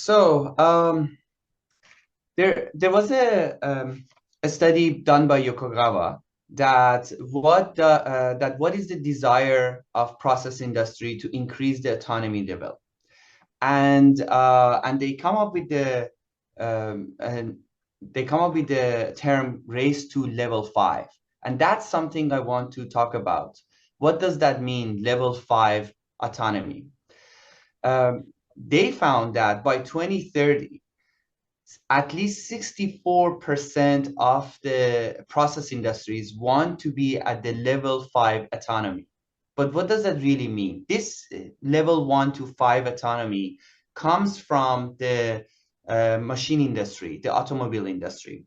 So there was a study done by Yokogawa that what is the desire of process industry to increase the autonomy level, and they come up with and they come up with the term race to level 5, and that's something I want to talk about. What does that mean, level 5 autonomy? They found that by 2030, at least 64% of the process industries want to be at the level 5 autonomy. But what does that really mean? This level 1 to 5 autonomy comes from the machine industry, the automobile industry.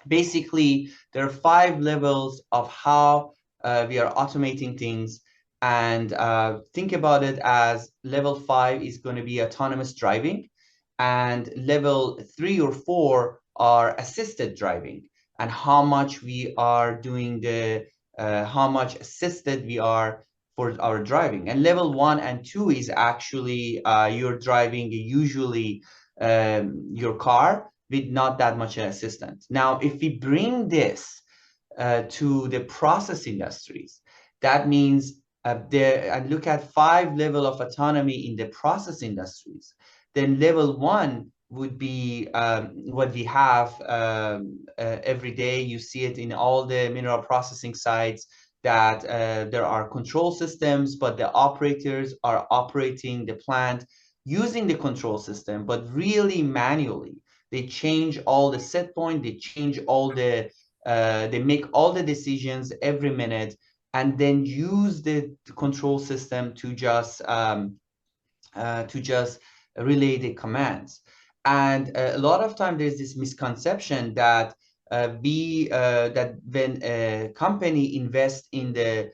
Basically, there are 5 levels of how we are automating things. And think about it as level 5 is going to be autonomous driving, and level 3 or 4 are assisted driving, and how much we are doing how much assisted we are for our driving. And level 1 and 2 is actually you're driving usually your car with not that much assistance. Now, if we bring this to the process industries, that means and look at 5 level of autonomy in the process industries, then level 1 would be what we have every day. You see it in all the mineral processing sites, that there are control systems, but the operators are operating the plant using the control system, but really manually. They change all the set point, they change all they make all the decisions every minute, and then use the control system to just relay the commands. And a lot of time there's this misconception that that when a company invests in the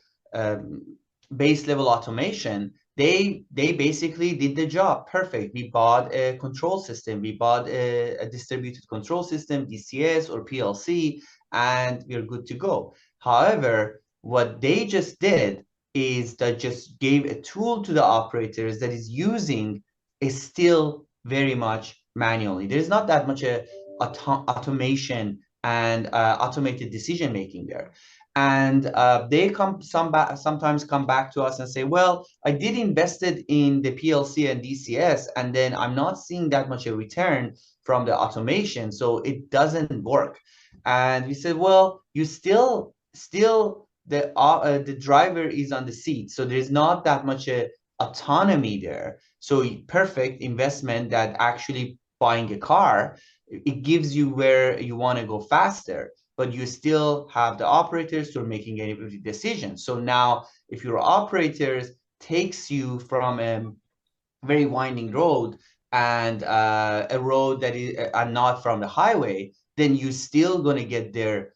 base level automation, they basically did the job perfect. We bought a control system, we bought a distributed control system, DCS or PLC, and we're good to go. However, what they just did is that just gave a tool to the operators that is using is still very much manually. There's not that much automation and automated decision making there. And they sometimes come back to us and say, well, I did invested in the PLC and DCS, and then I'm not seeing that much a return from the automation, so it doesn't work. And we said, well, you still the driver is on the seat, so there's not that much autonomy there. So perfect investment that actually buying a car, it gives you where you want to go faster, but you still have the operators who are making any decisions. So now if your operators takes you from a very winding road, and a road that is not from the highway, then you're still going to get there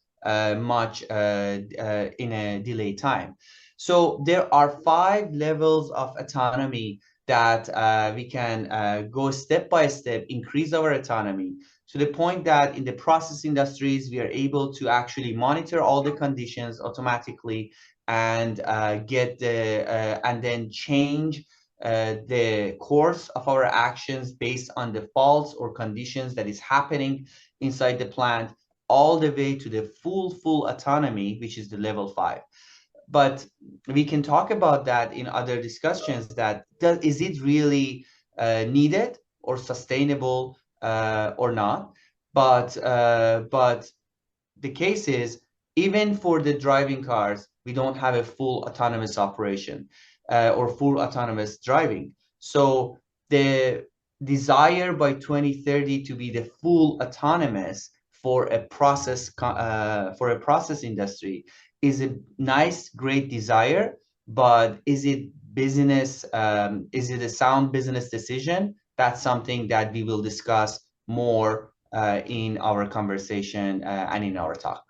much in a delayed time. So there are 5 levels of autonomy that we can go step by step, increase our autonomy to the point that in the process industries, we are able to actually monitor all the conditions automatically, and and then change the course of our actions based on the faults or conditions that is happening inside the plant, all the way to the full autonomy, which is the level 5. But we can talk about that in other discussions, that is it really needed or sustainable or not. But the case is, even for the driving cars, we don't have a full autonomous operation or full autonomous driving. So the desire by 2030 to be the full autonomous for a process industry is a nice, great desire, but is it business? Is it a sound business decision? That's something that we will discuss more in our conversation and in our talk.